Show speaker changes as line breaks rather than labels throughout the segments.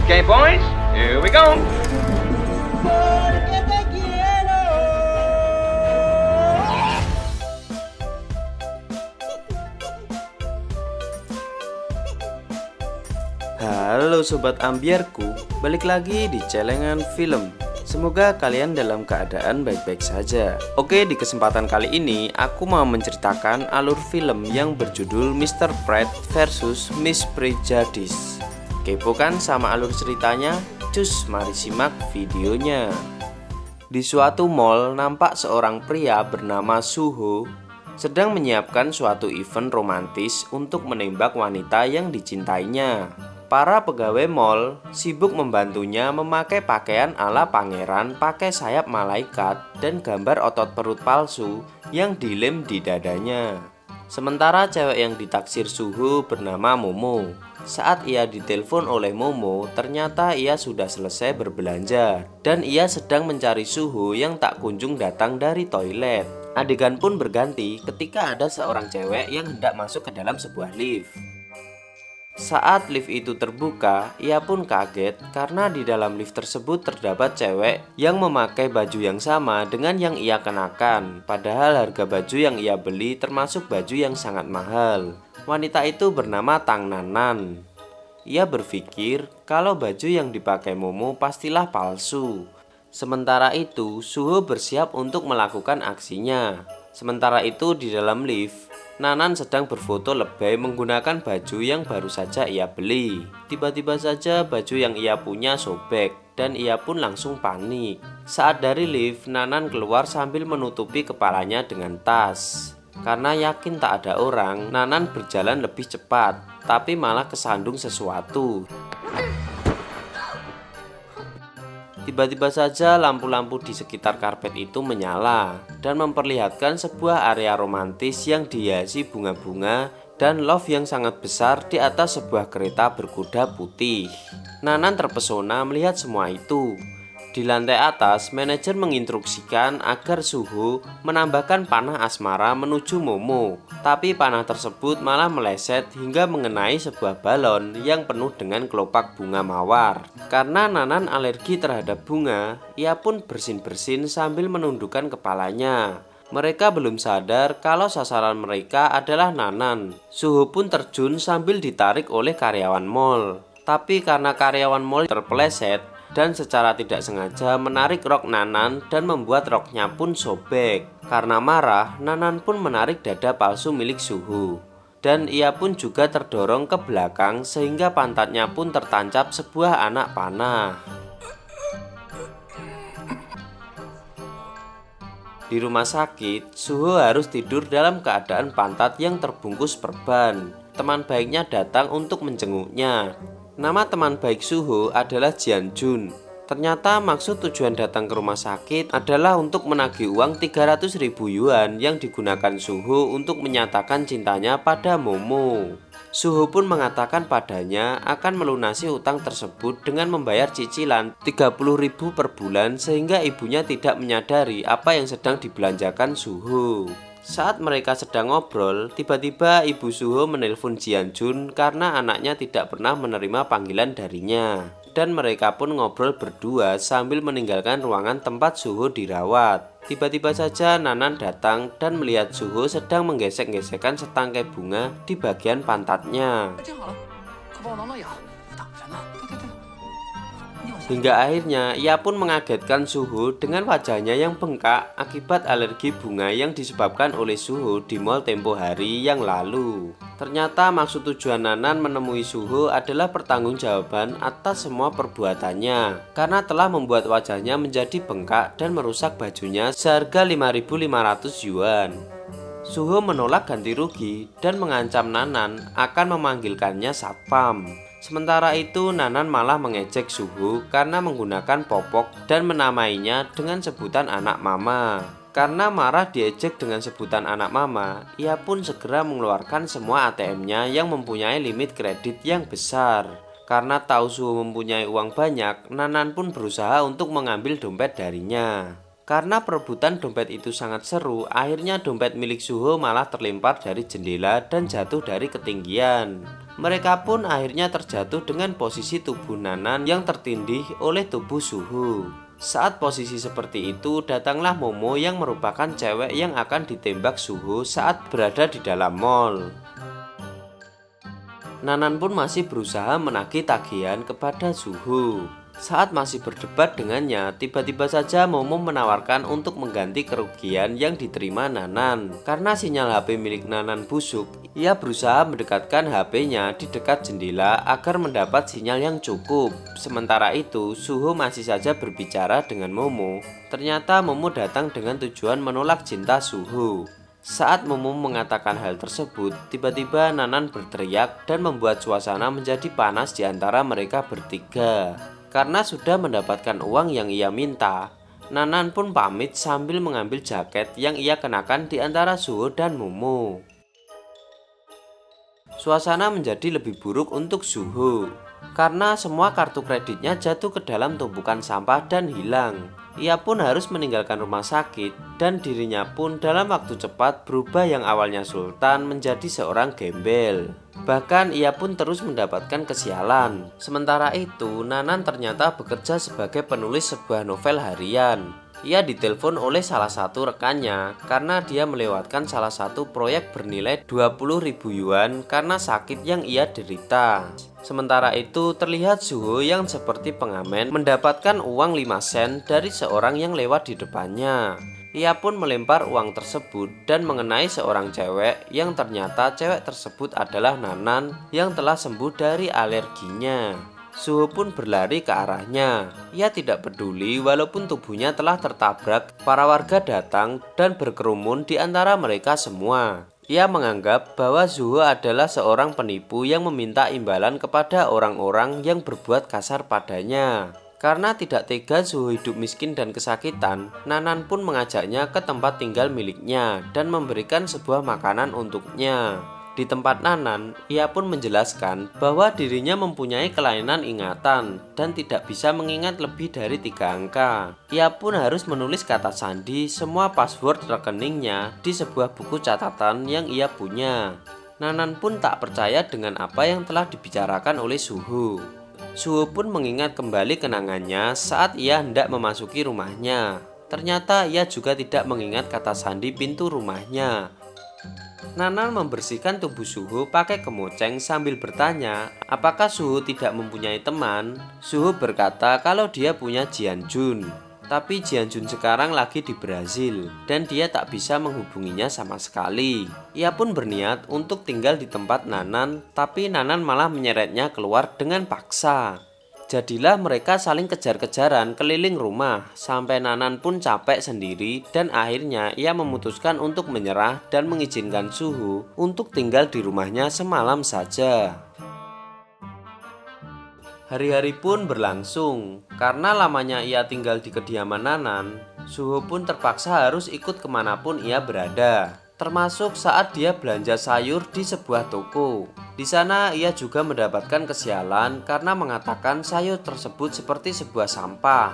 Okay, boys, here we go.
Halo sobat ambiarku, balik lagi di Celengan Film. Semoga kalian dalam keadaan baik-baik saja. Oke, di kesempatan kali ini aku mau menceritakan alur film yang berjudul Mr. Pratt versus Miss Prejudice. Kepo kan sama alur ceritanya? Cus, mari simak videonya. Di suatu mall nampak seorang pria bernama Suho sedang menyiapkan suatu event romantis untuk menembak wanita yang dicintainya. Para pegawai mall sibuk membantunya memakai pakaian ala pangeran pakai sayap malaikat dan gambar otot perut palsu yang dilem di dadanya. Sementara cewek yang ditaksir Suho bernama Momo. Saat ia ditelepon oleh Momo, ternyata ia sudah selesai berbelanja dan ia sedang mencari Suho yang tak kunjung datang dari toilet. Adegan pun berganti ketika ada seorang cewek yang hendak masuk ke dalam sebuah lift. Saat lift itu terbuka, ia pun kaget karena di dalam lift tersebut terdapat cewek yang memakai baju yang sama dengan yang ia kenakan. Padahal harga baju yang ia beli termasuk baju yang sangat mahal. Wanita itu bernama Tang Nanan. Ia berpikir kalau baju yang dipakai Momo pastilah palsu. Sementara itu, Suho bersiap untuk melakukan aksinya. Sementara itu di dalam lift, Nanan sedang berfoto lebay menggunakan baju yang baru saja ia beli. Tiba-tiba saja baju yang ia punya sobek dan ia pun langsung panik. Saat dari lift, Nanan keluar sambil menutupi kepalanya dengan tas. Karena yakin tak ada orang, Nanan berjalan lebih cepat, tapi malah kesandung sesuatu. Tiba-tiba saja lampu-lampu di sekitar karpet itu menyala dan memperlihatkan sebuah area romantis yang dihiasi bunga-bunga dan love yang sangat besar di atas sebuah kereta berkuda putih. Nanan terpesona melihat semua itu. Di lantai atas, manajer menginstruksikan agar Suho menambahkan panah asmara menuju Momo. Tapi panah tersebut malah meleset hingga mengenai sebuah balon yang penuh dengan kelopak bunga mawar. Karena Nanan alergi terhadap bunga, ia pun bersin-bersin sambil menundukkan kepalanya. Mereka belum sadar kalau sasaran mereka adalah Nanan. Suho pun terjun sambil ditarik oleh karyawan mall. Tapi karena karyawan mall terpeleset dan secara tidak sengaja menarik rok Nanan dan membuat roknya pun sobek. Karena marah, Nanan pun menarik dada palsu milik Suho. Dan ia pun juga terdorong ke belakang sehingga pantatnya pun tertancap sebuah anak panah. Di rumah sakit, Suho harus tidur dalam keadaan pantat yang terbungkus perban. Teman baiknya datang untuk menjenguknya. Nama teman baik Suho adalah Jian Jun. Ternyata maksud tujuan datang ke rumah sakit adalah untuk menagih uang 300.000 yuan yang digunakan Suho untuk menyatakan cintanya pada Momo. Suho pun mengatakan padanya akan melunasi utang tersebut dengan membayar cicilan 30.000 per bulan sehingga ibunya tidak menyadari apa yang sedang dibelanjakan Suho. Saat mereka sedang ngobrol, tiba-tiba ibu Suho menelpon Jian Jun karena anaknya tidak pernah menerima panggilan darinya. Dan mereka pun ngobrol berdua sambil meninggalkan ruangan tempat Suho dirawat. Tiba-tiba saja Nanan datang dan melihat Suho sedang menggesek-gesekkan setangkai bunga di bagian pantatnya. Hingga akhirnya ia pun mengagetkan Suho dengan wajahnya yang bengkak akibat alergi bunga yang disebabkan oleh Suho di mall tempo hari yang lalu. Ternyata maksud tujuan Nanan menemui Suho adalah pertanggungjawaban atas semua perbuatannya karena telah membuat wajahnya menjadi bengkak dan merusak bajunya seharga 5.500 yuan. Suho menolak ganti rugi dan mengancam Nanan akan memanggilkannya satpam. Sementara itu Nanan malah mengejek Suho karena menggunakan popok dan menamainya dengan sebutan anak mama. Karena marah diejek dengan sebutan anak mama, ia pun segera mengeluarkan semua ATM-nya yang mempunyai limit kredit yang besar. Karena tahu Suho mempunyai uang banyak, Nanan pun berusaha untuk mengambil dompet darinya. Karena perebutan dompet itu sangat seru, akhirnya dompet milik Suho malah terlempar dari jendela dan jatuh dari ketinggian. Mereka pun akhirnya terjatuh dengan posisi tubuh Nanan yang tertindih oleh tubuh Suho. Saat posisi seperti itu, datanglah Momo yang merupakan cewek yang akan ditembak Suho saat berada di dalam mall. Nanan pun masih berusaha menagih tagihan kepada Suho. Saat masih berdebat dengannya, tiba-tiba saja Momo menawarkan untuk mengganti kerugian yang diterima Nanan. Karena sinyal HP milik Nanan busuk, ia berusaha mendekatkan HP-nya di dekat jendela agar mendapat sinyal yang cukup. Sementara itu, Suho masih saja berbicara dengan Momo. Ternyata Momo datang dengan tujuan menolak cinta Suho. Saat Momo mengatakan hal tersebut, tiba-tiba Nanan berteriak dan membuat suasana menjadi panas di antara mereka bertiga. Karena sudah mendapatkan uang yang ia minta, Nanan pun pamit sambil mengambil jaket yang ia kenakan di antara Suho dan Momo. Suasana menjadi lebih buruk untuk Suho, karena semua kartu kreditnya jatuh ke dalam tumpukan sampah dan hilang. Ia pun harus meninggalkan rumah sakit dan dirinya pun dalam waktu cepat berubah yang awalnya sultan menjadi seorang gembel. Bahkan ia pun terus mendapatkan kesialan. Sementara itu, Nanan ternyata bekerja sebagai penulis sebuah novel harian. Ia ditelepon oleh salah satu rekannya karena dia melewatkan salah satu proyek bernilai 20.000 yuan karena sakit yang ia derita. Sementara itu terlihat Suho yang seperti pengamen mendapatkan uang 5 sen dari seorang yang lewat di depannya. Ia pun melempar uang tersebut dan mengenai seorang cewek yang ternyata cewek tersebut adalah Nanan yang telah sembuh dari alerginya. Suho pun berlari ke arahnya. Ia tidak peduli walaupun tubuhnya telah tertabrak. Para warga datang dan berkerumun di antara mereka semua. Ia menganggap bahwa Suho adalah seorang penipu yang meminta imbalan kepada orang-orang yang berbuat kasar padanya. Karena tidak tega Suho hidup miskin dan kesakitan, Nanan pun mengajaknya ke tempat tinggal miliknya dan memberikan sebuah makanan untuknya. Di tempat Nanan, ia pun menjelaskan bahwa dirinya mempunyai kelainan ingatan dan tidak bisa mengingat lebih dari 3 angka. Ia pun harus menulis kata sandi semua password rekeningnya di sebuah buku catatan yang ia punya. Nanan pun tak percaya dengan apa yang telah dibicarakan oleh Suho. Suho pun mengingat kembali kenangannya saat ia hendak memasuki rumahnya. Ternyata ia juga tidak mengingat kata sandi pintu rumahnya. Nanan membersihkan tubuh Suho pakai kemoceng sambil bertanya apakah Suho tidak mempunyai teman. Suho berkata kalau dia punya Jianjun, tapi Jianjun sekarang lagi di Brazil dan dia tak bisa menghubunginya sama sekali. Ia pun berniat untuk tinggal di tempat Nanan, tapi Nanan malah menyeretnya keluar dengan paksa. Jadilah mereka saling kejar-kejaran keliling rumah sampai Nanan pun capek sendiri dan akhirnya ia memutuskan untuk menyerah dan mengizinkan Suho untuk tinggal di rumahnya semalam saja. Hari-hari pun berlangsung. Karena lamanya ia tinggal di kediaman Nanan, Suho pun terpaksa harus ikut kemanapun ia berada, termasuk saat dia belanja sayur di sebuah toko. Di sana ia juga mendapatkan kesialan karena mengatakan sayur tersebut seperti sebuah sampah.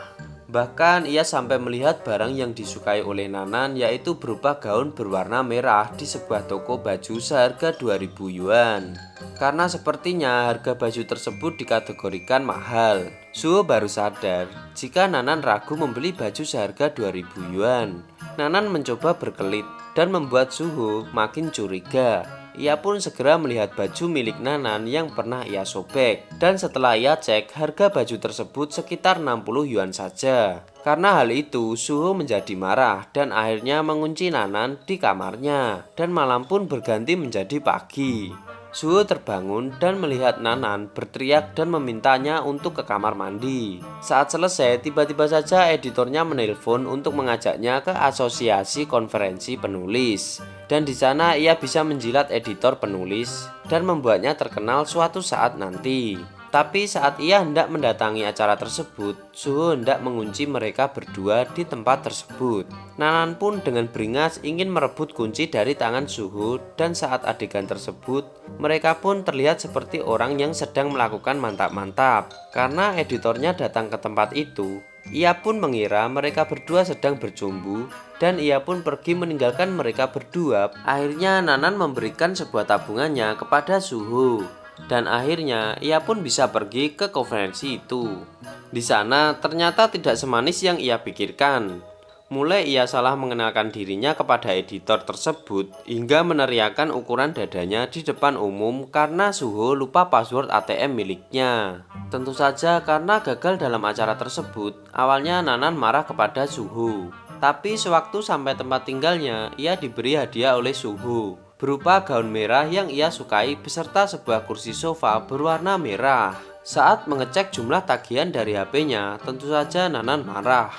Bahkan ia sampai melihat barang yang disukai oleh Nanan, yaitu berupa gaun berwarna merah di sebuah toko baju seharga 2.000 yuan. Karena sepertinya harga baju tersebut dikategorikan mahal, Suho baru sadar jika Nanan ragu membeli baju seharga 2.000 yuan. Nanan mencoba berkelit dan membuat Suho makin curiga. Ia pun segera melihat baju milik Nanan yang pernah ia sobek. Dan setelah ia cek, harga baju tersebut sekitar 60 yuan saja. Karena hal itu, Suho menjadi marah dan akhirnya mengunci Nanan di kamarnya. Dan malam pun berganti menjadi pagi. Suho terbangun dan melihat Nanan berteriak dan memintanya untuk ke kamar mandi. Saat selesai, tiba-tiba saja editornya menelpon untuk mengajaknya ke asosiasi konferensi penulis. Dan di sana ia bisa menjilat editor penulis dan membuatnya terkenal suatu saat nanti. Tapi saat ia hendak mendatangi acara tersebut, Suho hendak mengunci mereka berdua di tempat tersebut. Nanan pun dengan beringas ingin merebut kunci dari tangan Suho, dan saat adegan tersebut, mereka pun terlihat seperti orang yang sedang melakukan mantap-mantap. Karena editornya datang ke tempat itu, ia pun mengira mereka berdua sedang bercumbu dan ia pun pergi meninggalkan mereka berdua. Akhirnya Nanan memberikan sebuah tabungannya kepada Suho. Dan akhirnya ia pun bisa pergi ke konferensi itu. Di sana ternyata tidak semanis yang ia pikirkan. Mulai ia salah mengenalkan dirinya kepada editor tersebut hingga meneriakkan ukuran dadanya di depan umum karena Suho lupa password ATM miliknya. Tentu saja karena gagal dalam acara tersebut, awalnya Nanan marah kepada Suho. Tapi sewaktu sampai tempat tinggalnya, ia diberi hadiah oleh Suho berupa gaun merah yang ia sukai beserta sebuah kursi sofa berwarna merah. Saat mengecek jumlah tagihan dari HP-nya, tentu saja Nanan marah.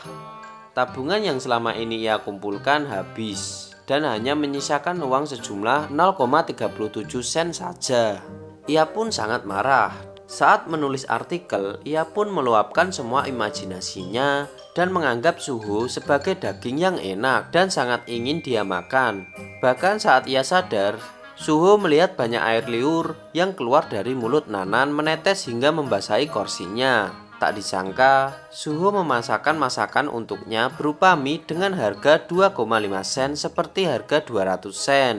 Tabungan yang selama ini ia kumpulkan habis dan hanya menyisakan uang sejumlah 0,37 sen saja. Ia pun sangat marah. Saat menulis artikel, ia pun meluapkan semua imajinasinya dan menganggap Suho sebagai daging yang enak dan sangat ingin dia makan. Bahkan saat ia sadar, Suho melihat banyak air liur yang keluar dari mulut Nanan menetes hingga membasahi kursinya. Tak disangka, Suho memasakkan masakan untuknya berupa mie dengan harga 2,5 sen seperti harga 200 sen.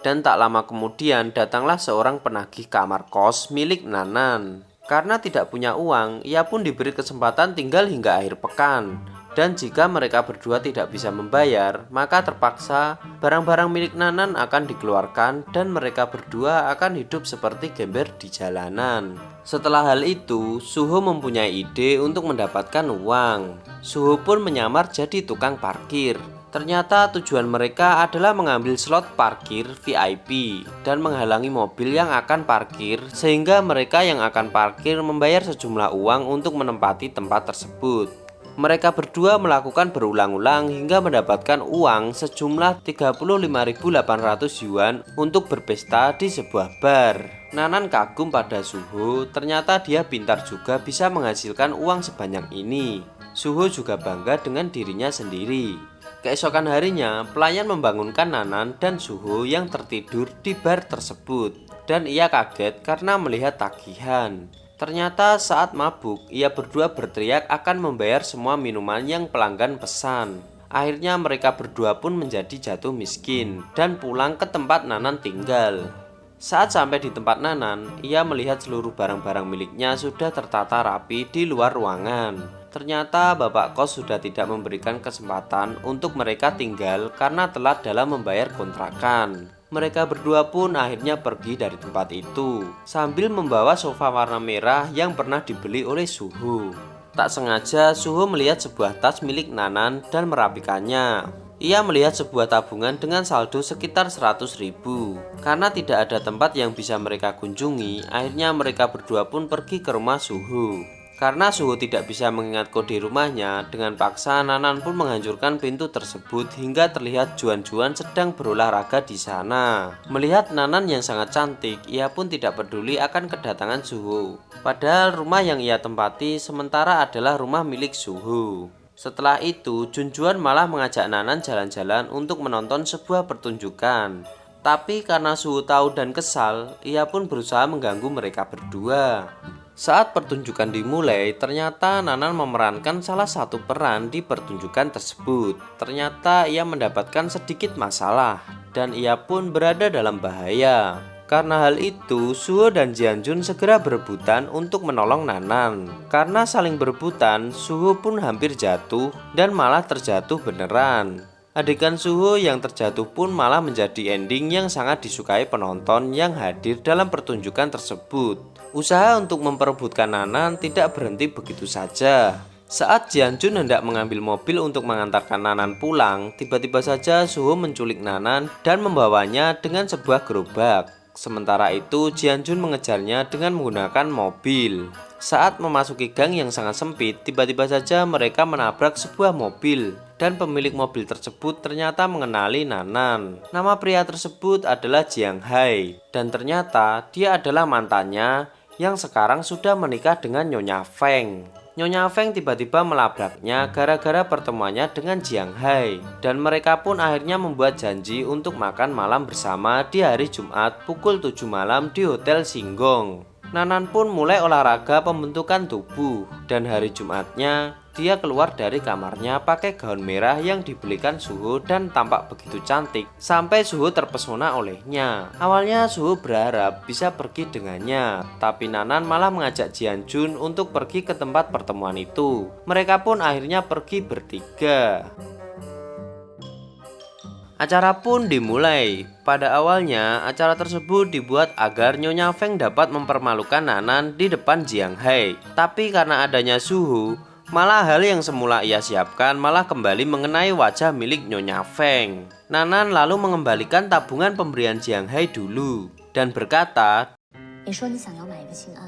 Dan tak lama kemudian datanglah seorang penagih kamar kos milik Nanan. Karena tidak punya uang, ia pun diberi kesempatan tinggal hingga akhir pekan. Dan jika mereka berdua tidak bisa membayar, maka terpaksa barang-barang milik Nanan akan dikeluarkan dan mereka berdua akan hidup seperti gembel di jalanan. Setelah hal itu, Suho mempunyai ide untuk mendapatkan uang. Suho pun menyamar jadi tukang parkir. Ternyata tujuan mereka adalah mengambil slot parkir VIP dan menghalangi mobil yang akan parkir sehingga mereka yang akan parkir membayar sejumlah uang untuk menempati tempat tersebut. Mereka berdua melakukan berulang-ulang hingga mendapatkan uang sejumlah 35.800 yuan untuk berpesta di sebuah bar. Nanan kagum pada Suho, ternyata dia pintar juga bisa menghasilkan uang sebanyak ini. Suho juga bangga dengan dirinya sendiri. Keesokan harinya, pelayan membangunkan Nanan dan Suho yang tertidur di bar tersebut. Dan ia kaget karena melihat tagihan. Ternyata saat mabuk, ia berdua berteriak akan membayar semua minuman yang pelanggan pesan. Akhirnya mereka berdua pun menjadi jatuh miskin dan pulang ke tempat Nanan tinggal. Saat sampai di tempat Nanan, ia melihat seluruh barang-barang miliknya sudah tertata rapi di luar ruangan. Ternyata bapak kos sudah tidak memberikan kesempatan untuk mereka tinggal karena telat dalam membayar kontrakan. Mereka berdua pun akhirnya pergi dari tempat itu sambil membawa sofa warna merah yang pernah dibeli oleh Suho. Tak sengaja Suho melihat sebuah tas milik Nanan dan merapikannya. Ia melihat sebuah tabungan dengan saldo sekitar 100.000. Karena tidak ada tempat yang bisa mereka kunjungi, akhirnya mereka berdua pun pergi ke rumah Suho. Karena Suho tidak bisa mengingat kode rumahnya, dengan paksa Nanan pun menghancurkan pintu tersebut hingga terlihat Juan-Juan sedang berolahraga di sana. Melihat Nanan yang sangat cantik, ia pun tidak peduli akan kedatangan Suho. Padahal rumah yang ia tempati sementara adalah rumah milik Suho. Setelah itu, Juan-Juan malah mengajak Nanan jalan-jalan untuk menonton sebuah pertunjukan. Tapi karena Suho tahu dan kesal, ia pun berusaha mengganggu mereka berdua. Saat pertunjukan dimulai, ternyata Nanan memerankan salah satu peran di pertunjukan tersebut. Ternyata ia mendapatkan sedikit masalah dan ia pun berada dalam bahaya. Karena hal itu, Suho dan Jianjun segera berebutan untuk menolong Nanan. Karena saling berebutan, Suho pun hampir jatuh dan malah terjatuh beneran. Adegan Suho yang terjatuh pun malah menjadi ending yang sangat disukai penonton yang hadir dalam pertunjukan tersebut. Usaha untuk memperebutkan Nanan tidak berhenti begitu saja. Saat Jianjun hendak mengambil mobil untuk mengantarkan Nanan pulang, tiba-tiba saja Suho menculik Nanan dan membawanya dengan sebuah gerobak. Sementara itu, Jianjun mengejarnya dengan menggunakan mobil. Saat memasuki gang yang sangat sempit, tiba-tiba saja mereka menabrak sebuah mobil. Dan pemilik mobil tersebut ternyata mengenali Nanan. Nama pria tersebut adalah Jiang Hai. Dan ternyata dia adalah mantannya yang sekarang sudah menikah dengan Nyonya Feng. Nyonya Feng tiba-tiba melabraknya gara-gara pertemuannya dengan Jiang Hai. Dan mereka pun akhirnya membuat janji untuk makan malam bersama di hari Jumat pukul 7 malam di Hotel Singgong. Nanan pun mulai olahraga pembentukan tubuh dan hari Jumatnya dia keluar dari kamarnya pakai gaun merah yang dibelikan Suho dan tampak begitu cantik sampai Suho terpesona olehnya. Awalnya Suho berharap bisa pergi dengannya, tapi Nanan malah mengajak Jianjun untuk pergi ke tempat pertemuan itu. Mereka pun akhirnya pergi bertiga. Acara pun dimulai. Pada awalnya, acara tersebut dibuat agar Nyonya Feng dapat mempermalukan Nanan di depan Jiang Hai. Tapi karena adanya Suho, malah hal yang semula ia siapkan malah kembali mengenai wajah milik Nyonya Feng. Nanan lalu mengembalikan tabungan pemberian Jiang Hai dulu dan berkata,
你说你想要买一个心安，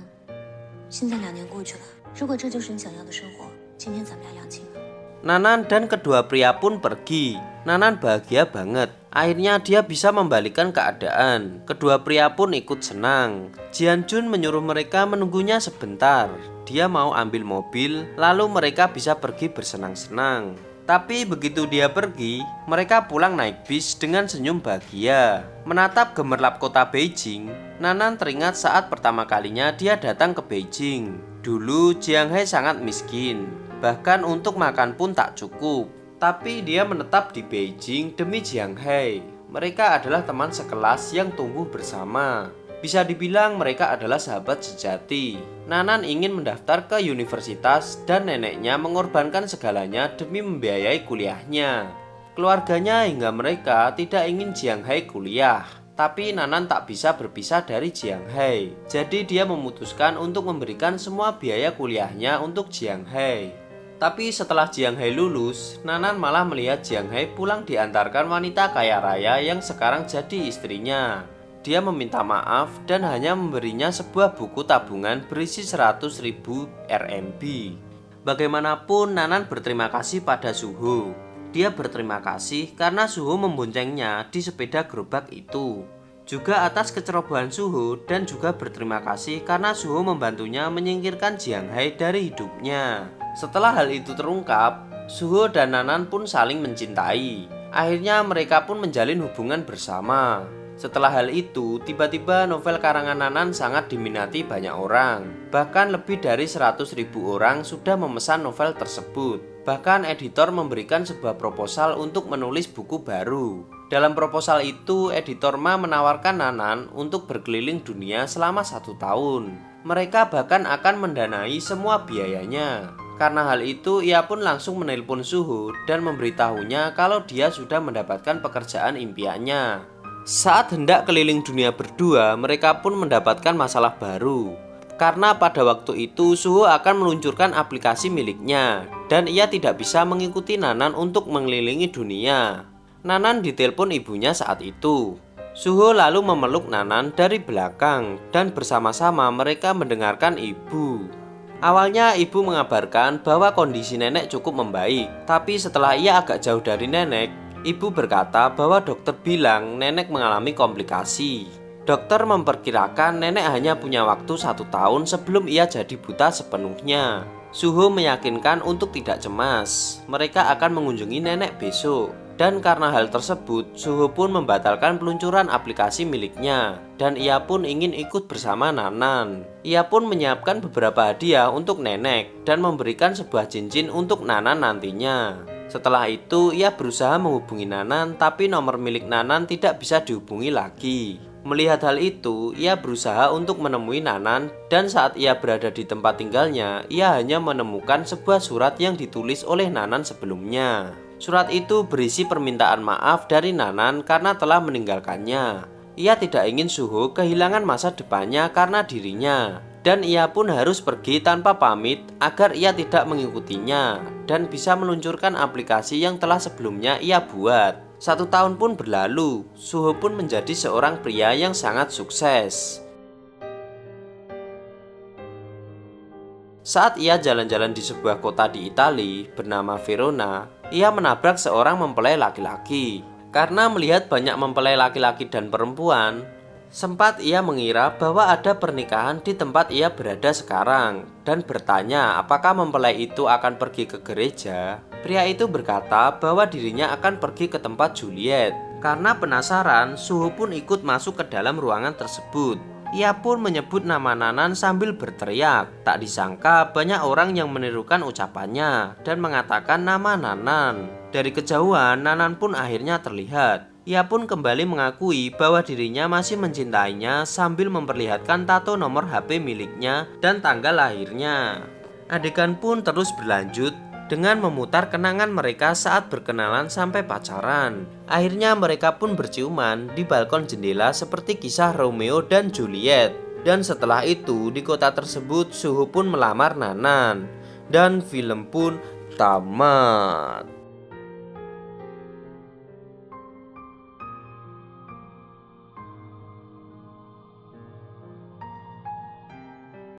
现在2年过去了，如果这就是你想要的生活，今天咱们俩两清了。
Nanan dan kedua pria pun pergi. Nanan bahagia banget. Akhirnya dia bisa membalikan keadaan. Kedua pria pun ikut senang. Jianjun menyuruh mereka menunggunya sebentar. Dia mau ambil mobil, lalu mereka bisa pergi bersenang-senang. Tapi begitu dia pergi, mereka pulang naik bis dengan senyum bahagia. Menatap gemerlap kota Beijing, Nanan teringat saat pertama kalinya dia datang ke Beijing. Dulu Jiang Hai sangat miskin, bahkan untuk makan pun tak cukup. Tapi dia menetap di Beijing demi Jiang Hai. Mereka adalah teman sekelas yang tumbuh bersama. Bisa dibilang mereka adalah sahabat sejati. Nanan ingin mendaftar ke universitas dan neneknya mengorbankan segalanya demi membiayai kuliahnya. Keluarganya hingga mereka tidak ingin Jiang Hai kuliah. Tapi Nanan tak bisa berpisah dari Jiang Hai. Jadi dia memutuskan untuk memberikan semua biaya kuliahnya untuk Jiang Hai. Tapi setelah Jiang Hai lulus, Nanan malah melihat Jiang Hai pulang diantarkan wanita kaya raya yang sekarang jadi istrinya. Dia meminta maaf dan hanya memberinya sebuah buku tabungan berisi 100.000 RMB. Bagaimanapun Nanan berterima kasih pada Suho. Dia berterima kasih karena Suho memboncengnya di sepeda gerobak itu. Juga atas kecerobohan Suho dan juga berterima kasih karena Suho membantunya menyingkirkan Jiang Hai dari hidupnya. Setelah hal itu terungkap, Suho dan Nanan pun saling mencintai. Akhirnya mereka pun menjalin hubungan bersama. Setelah hal itu, tiba-tiba novel karangan Nanan sangat diminati banyak orang. Bahkan lebih dari 100.000 orang sudah memesan novel tersebut. Bahkan editor memberikan sebuah proposal untuk menulis buku baru. Dalam proposal itu, editor Ma menawarkan Nanan untuk berkeliling dunia selama 1 tahun. Mereka bahkan akan mendanai semua biayanya. Karena hal itu, ia pun langsung menelpon Suho dan memberitahunya kalau dia sudah mendapatkan pekerjaan impiannya. Saat hendak keliling dunia berdua, mereka pun mendapatkan masalah baru. Karena pada waktu itu Suho akan meluncurkan aplikasi miliknya dan ia tidak bisa mengikuti Nanan untuk mengelilingi dunia. Nanan ditelepon ibunya saat itu. Suho lalu memeluk Nanan dari belakang dan bersama-sama mereka mendengarkan ibu. Awalnya ibu mengabarkan bahwa kondisi nenek cukup membaik. Tapi setelah ia agak jauh dari nenek, ibu berkata bahwa dokter bilang nenek mengalami komplikasi. Dokter memperkirakan nenek hanya punya waktu 1 tahun sebelum ia jadi buta sepenuhnya. Suho meyakinkan untuk tidak cemas. Mereka akan mengunjungi nenek besok. Dan karena hal tersebut, Suho pun membatalkan peluncuran aplikasi miliknya. Dan ia pun ingin ikut bersama Nanan. Ia pun menyiapkan beberapa hadiah untuk nenek dan memberikan sebuah cincin untuk Nanan nantinya. Setelah itu, ia berusaha menghubungi Nanan, tapi nomor milik Nanan tidak bisa dihubungi lagi. Melihat hal itu, ia berusaha untuk menemui Nanan dan saat ia berada di tempat tinggalnya, ia hanya menemukan sebuah surat yang ditulis oleh Nanan sebelumnya. Surat itu berisi permintaan maaf dari Nanan karena telah meninggalkannya. Ia tidak ingin Suho kehilangan masa depannya karena dirinya. Dan ia pun harus pergi tanpa pamit agar ia tidak mengikutinya dan bisa meluncurkan aplikasi yang telah sebelumnya ia buat. 1 tahun pun berlalu, Suho pun menjadi seorang pria yang sangat sukses. Saat ia jalan-jalan di sebuah kota di Italia bernama Verona, ia menabrak seorang mempelai laki-laki. Karena melihat banyak mempelai laki-laki dan perempuan, sempat ia mengira bahwa ada pernikahan di tempat ia berada sekarang dan bertanya apakah mempelai itu akan pergi ke gereja. Pria itu berkata bahwa dirinya akan pergi ke tempat Juliet. Karena penasaran, Suho pun ikut masuk ke dalam ruangan tersebut. Ia pun menyebut nama Nanan sambil berteriak. Tak disangka banyak orang yang menirukan ucapannya dan mengatakan nama Nanan. Dari kejauhan, Nanan pun akhirnya terlihat. Ia pun kembali mengakui bahwa dirinya masih mencintainya sambil memperlihatkan tato nomor HP miliknya dan tanggal lahirnya. Adegan pun terus berlanjut dengan memutar kenangan mereka saat berkenalan sampai pacaran. Akhirnya mereka pun berciuman di balkon jendela seperti kisah Romeo dan Juliet. Dan setelah itu di kota tersebut Suho pun melamar Nanan. Dan film pun tamat.